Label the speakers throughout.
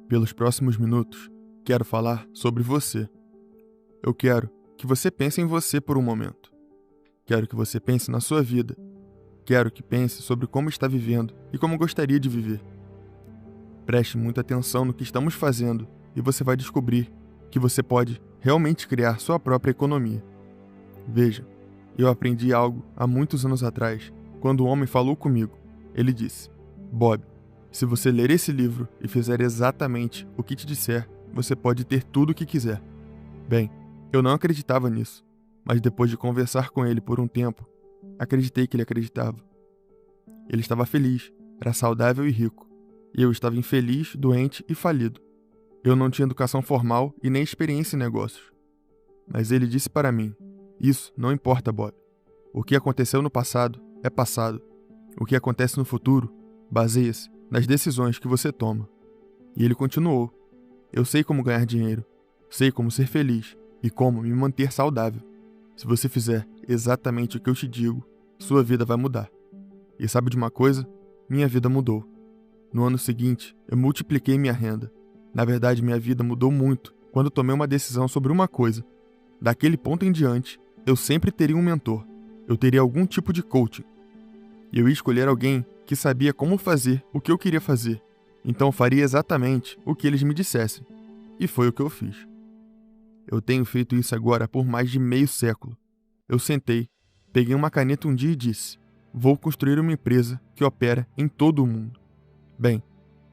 Speaker 1: Pelos próximos minutos, quero falar sobre você. Eu quero que você pense em você por um momento. Quero que você pense na sua vida. Quero que pense sobre como está vivendo e como gostaria de viver. Preste muita atenção no que estamos fazendo e você vai descobrir que você pode realmente criar sua própria economia. Veja, eu aprendi algo há muitos anos atrás, quando um homem falou comigo. Ele disse: Bob, se você ler esse livro e fizer exatamente o que te disser, você pode ter tudo o que quiser. Bem, eu não acreditava nisso, mas depois de conversar com ele por um tempo, acreditei que ele acreditava. Ele estava feliz, era saudável e rico, e eu estava infeliz, doente e falido. Eu não tinha educação formal e nem experiência em negócios. Mas ele disse para mim: isso não importa, Bob. O que aconteceu no passado é passado. O que acontece no futuro baseia-se nas decisões que você toma. E ele continuou: eu sei como ganhar dinheiro, sei como ser feliz e como me manter saudável. Se você fizer exatamente o que eu te digo, sua vida vai mudar. E sabe de uma coisa? Minha vida mudou. No ano seguinte, eu multipliquei minha renda. Na verdade, minha vida mudou muito quando tomei uma decisão sobre uma coisa. Daquele ponto em diante, eu sempre teria um mentor. Eu teria algum tipo de coaching. E eu ia escolher alguém que sabia como fazer o que eu queria fazer. Então eu faria exatamente o que eles me dissessem. E foi o que eu fiz. Eu tenho feito isso agora por mais de meio século. Eu sentei, peguei uma caneta um dia e disse: vou construir uma empresa que opera em todo o mundo. Bem,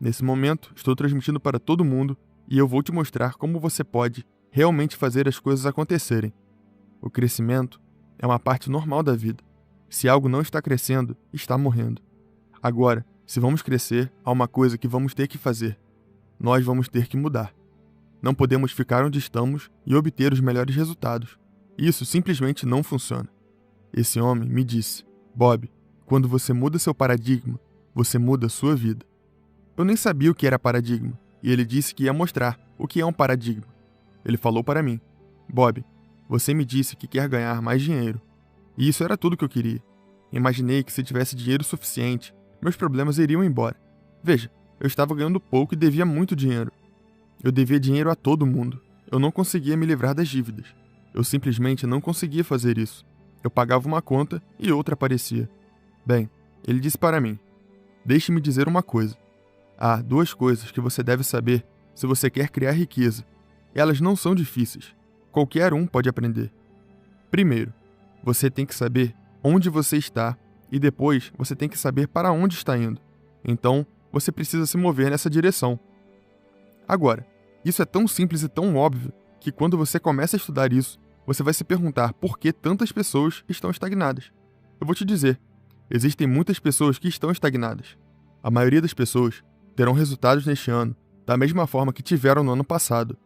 Speaker 1: nesse momento estou transmitindo para todo mundo e eu vou te mostrar como você pode realmente fazer as coisas acontecerem. O crescimento é uma parte normal da vida. Se algo não está crescendo, está morrendo. Agora, se vamos crescer, há uma coisa que vamos ter que fazer. Nós vamos ter que mudar. Não podemos ficar onde estamos e obter os melhores resultados. Isso simplesmente não funciona. Esse homem me disse: Bob, quando você muda seu paradigma, você muda sua vida. Eu nem sabia o que era paradigma, e ele disse que ia mostrar o que é um paradigma. Ele falou para mim: Bob, você me disse que quer ganhar mais dinheiro. E isso era tudo que eu queria. Imaginei que se tivesse dinheiro suficiente, meus problemas iriam embora. Veja, eu estava ganhando pouco e devia muito dinheiro. Eu devia dinheiro a todo mundo. Eu não conseguia me livrar das dívidas. Eu simplesmente não conseguia fazer isso. Eu pagava uma conta e outra aparecia. Bem, ele disse para mim: deixe-me dizer uma coisa. Há duas coisas que você deve saber se você quer criar riqueza. Elas não são difíceis. Qualquer um pode aprender. Primeiro, você tem que saber onde você está e depois você tem que saber para onde está indo. Então, você precisa se mover nessa direção. Agora, isso é tão simples e tão óbvio que quando você começa a estudar isso, você vai se perguntar por que tantas pessoas estão estagnadas. Eu vou te dizer, existem muitas pessoas que estão estagnadas. A maioria das pessoas terão resultados neste ano da mesma forma que tiveram no ano passado.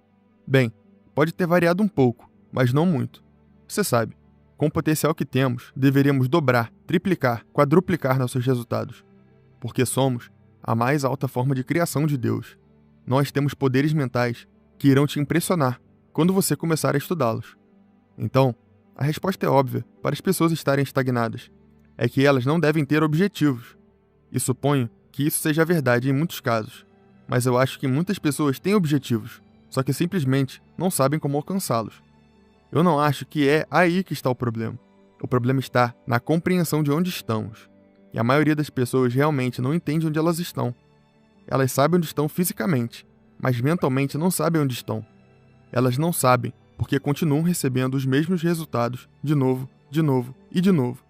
Speaker 1: Bem, pode ter variado um pouco, mas não muito. Você sabe, com o potencial que temos, deveríamos dobrar, triplicar, quadruplicar nossos resultados. Porque somos a mais alta forma de criação de Deus. Nós temos poderes mentais que irão te impressionar quando você começar a estudá-los. Então, a resposta é óbvia para as pessoas estarem estagnadas. É que elas não devem ter objetivos. E suponho que isso seja verdade em muitos casos. Mas eu acho que muitas pessoas têm objetivos, só que simplesmente não sabem como alcançá-los. Eu não acho que é aí que está o problema. O problema está na compreensão de onde estamos. E a maioria das pessoas realmente não entende onde elas estão. Elas sabem onde estão fisicamente, mas mentalmente não sabem onde estão. Elas não sabem porque continuam recebendo os mesmos resultados de novo e de novo.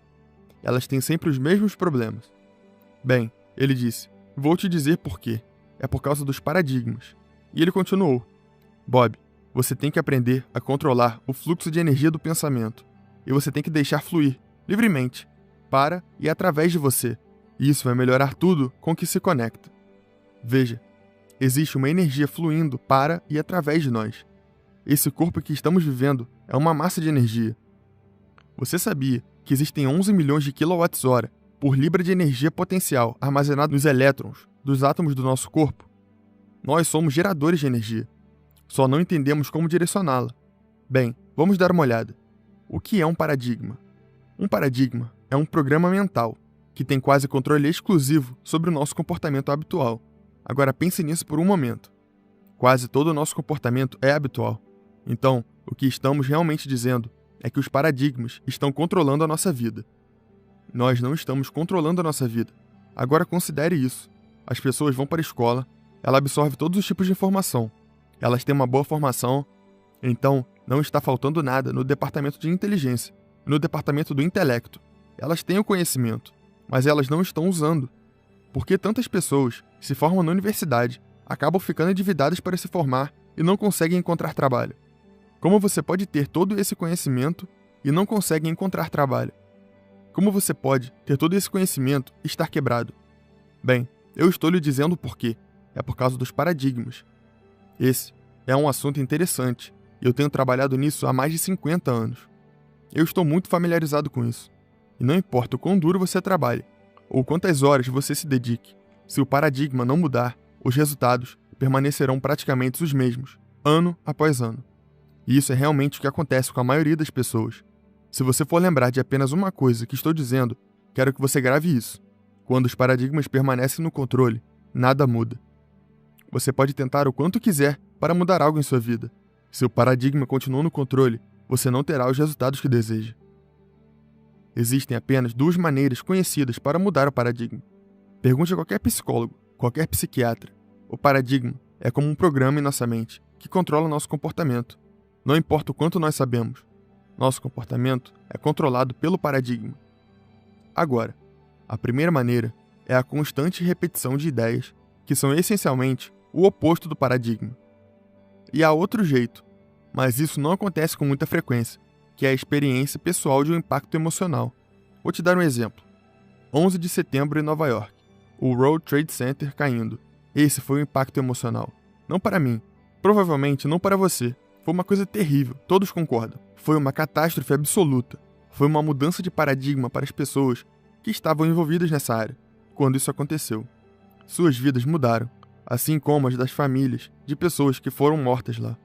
Speaker 1: Elas têm sempre os mesmos problemas. Bem, ele disse: vou te dizer por quê. É por causa dos paradigmas. E ele continuou: Bob, você tem que aprender a controlar o fluxo de energia do pensamento. E você tem que deixar fluir, livremente, para e através de você. E isso vai melhorar tudo com que se conecta. Veja, existe uma energia fluindo para e através de nós. Esse corpo que estamos vivendo é uma massa de energia. Você sabia que existem 11 milhões de kWh por libra de energia potencial armazenado nos elétrons dos átomos do nosso corpo? Nós somos geradores de energia. Só não entendemos como direcioná-la. Bem, vamos dar uma olhada. O que é um paradigma? Um paradigma é um programa mental que tem quase controle exclusivo sobre o nosso comportamento habitual. Agora pense nisso por um momento. Quase todo o nosso comportamento é habitual. Então, o que estamos realmente dizendo é que os paradigmas estão controlando a nossa vida. Nós não estamos controlando a nossa vida. Agora considere isso. As pessoas vão para a escola, ela absorve todos os tipos de informação. Elas têm uma boa formação, então não está faltando nada no departamento de inteligência, no departamento do intelecto. Elas têm o conhecimento, mas elas não estão usando. Por que tantas pessoas se formam na universidade, acabam ficando endividadas para se formar e não conseguem encontrar trabalho? Como você pode ter todo esse conhecimento e não consegue encontrar trabalho? Como você pode ter todo esse conhecimento e estar quebrado? Bem, eu estou lhe dizendo o porquê. É por causa dos paradigmas. Esse é um assunto interessante e eu tenho trabalhado nisso há mais de 50 anos. Eu estou muito familiarizado com isso. E não importa o quão duro você trabalhe ou quantas horas você se dedique, se o paradigma não mudar, os resultados permanecerão praticamente os mesmos, ano após ano. E isso é realmente o que acontece com a maioria das pessoas. Se você for lembrar de apenas uma coisa que estou dizendo, quero que você grave isso. Quando os paradigmas permanecem no controle, nada muda. Você pode tentar o quanto quiser para mudar algo em sua vida. Se o paradigma continua no controle, você não terá os resultados que deseja. Existem apenas duas maneiras conhecidas para mudar o paradigma. Pergunte a qualquer psicólogo, qualquer psiquiatra. O paradigma é como um programa em nossa mente que controla nosso comportamento. Não importa o quanto nós sabemos, nosso comportamento é controlado pelo paradigma. Agora, a primeira maneira é a constante repetição de ideias, que são essencialmente o oposto do paradigma. E há outro jeito, mas isso não acontece com muita frequência, que é a experiência pessoal de um impacto emocional. Vou te dar um exemplo. 11 de setembro em Nova York, o World Trade Center caindo. Esse foi um impacto emocional. Não para mim, provavelmente não para você. Foi uma coisa terrível, todos concordam. Foi uma catástrofe absoluta. Foi uma mudança de paradigma para as pessoas que estavam envolvidas nessa área, quando isso aconteceu. Suas vidas mudaram, assim como as das famílias de pessoas que foram mortas lá.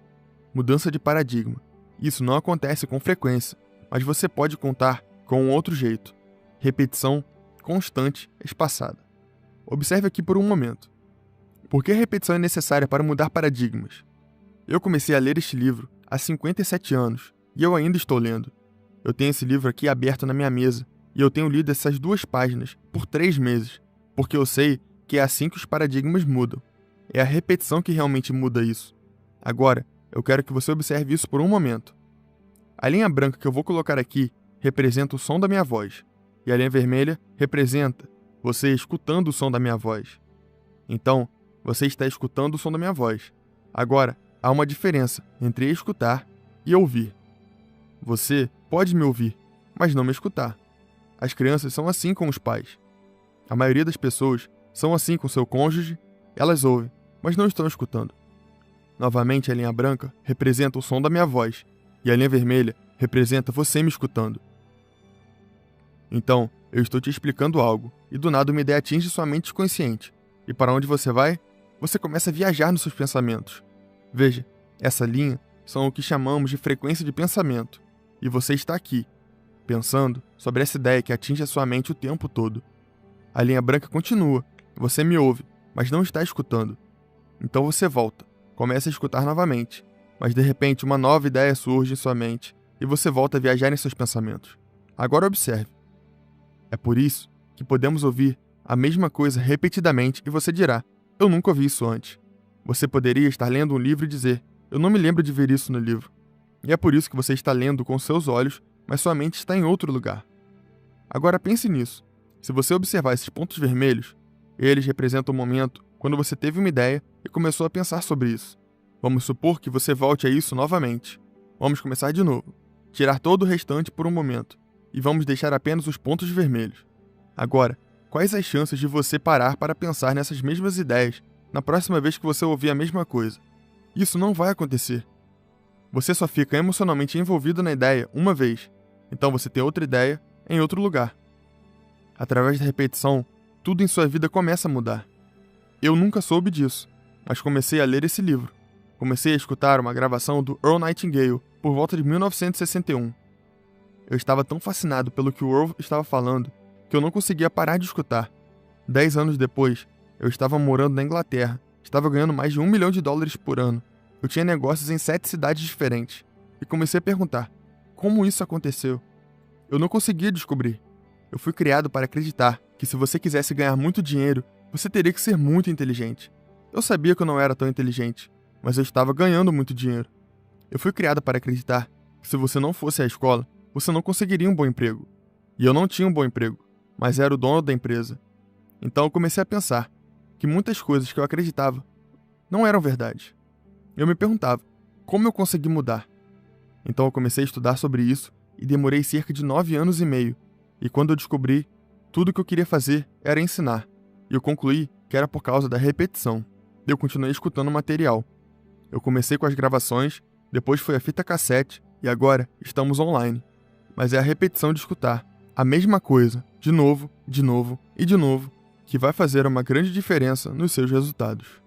Speaker 1: Mudança de paradigma. Isso não acontece com frequência, mas você pode contar com um outro jeito. Repetição constante, espaçada. Observe aqui por um momento. Por que a repetição é necessária para mudar paradigmas? Eu comecei a ler este livro há 57 anos e eu ainda estou lendo. Eu tenho esse livro aqui aberto na minha mesa e eu tenho lido essas 2 páginas por 3 meses, porque eu sei que é assim que os paradigmas mudam. É a repetição que realmente muda isso. Agora, eu quero que você observe isso por um momento. A linha branca que eu vou colocar aqui representa o som da minha voz, e a linha vermelha representa você escutando o som da minha voz. Então, você está escutando o som da minha voz. Agora, há uma diferença entre escutar e ouvir. Você pode me ouvir, mas não me escutar. As crianças são assim com os pais. A maioria das pessoas são assim com seu cônjuge, elas ouvem, mas não estão escutando. Novamente, a linha branca representa o som da minha voz, e a linha vermelha representa você me escutando. Então, eu estou te explicando algo, e do nada uma ideia atinge sua mente consciente. E para onde você vai? Você começa a viajar nos seus pensamentos. Veja, essa linha são o que chamamos de frequência de pensamento, e você está aqui, pensando sobre essa ideia que atinge a sua mente o tempo todo. A linha branca continua, você me ouve, mas não está escutando. Então você volta, começa a escutar novamente, mas de repente uma nova ideia surge em sua mente e você volta a viajar em seus pensamentos. Agora observe. É por isso que podemos ouvir a mesma coisa repetidamente e você dirá, eu nunca ouvi isso antes. Você poderia estar lendo um livro e dizer, eu não me lembro de ver isso no livro. E é por isso que você está lendo com seus olhos, mas sua mente está em outro lugar. Agora pense nisso. Se você observar esses pontos vermelhos, eles representam o momento quando você teve uma ideia e começou a pensar sobre isso. Vamos supor que você volte a isso novamente. Vamos começar de novo. Tirar todo o restante por um momento. E vamos deixar apenas os pontos vermelhos. Agora, quais as chances de você parar para pensar nessas mesmas ideias na próxima vez que você ouvir a mesma coisa? Isso não vai acontecer. Você só fica emocionalmente envolvido na ideia uma vez. Então você tem outra ideia em outro lugar. Através da repetição, tudo em sua vida começa a mudar. Eu nunca soube disso, mas comecei a ler esse livro. Comecei a escutar uma gravação do Earl Nightingale por volta de 1961. Eu estava tão fascinado pelo que o Earl estava falando que eu não conseguia parar de escutar. 10 anos depois, eu estava morando na Inglaterra, estava ganhando mais de US$ 1 milhão por ano. Eu tinha negócios em 7 cidades diferentes. E comecei a perguntar, como isso aconteceu? Eu não conseguia descobrir. Eu fui criado para acreditar que se você quisesse ganhar muito dinheiro, você teria que ser muito inteligente. Eu sabia que eu não era tão inteligente, mas eu estava ganhando muito dinheiro. Eu fui criado para acreditar que se você não fosse à escola, você não conseguiria um bom emprego. E eu não tinha um bom emprego, mas era o dono da empresa. Então eu comecei a pensar que muitas coisas que eu acreditava não eram verdade. Eu me perguntava, como eu consegui mudar? Então eu comecei a estudar sobre isso e demorei cerca de 9 anos e meio. E quando eu descobri, tudo o que eu queria fazer era ensinar. E eu concluí que era por causa da repetição. Eu continuei escutando o material. Eu comecei com as gravações, depois foi a fita cassete e agora estamos online. Mas é a repetição de escutar a mesma coisa, de novo e de novo, que vai fazer uma grande diferença nos seus resultados.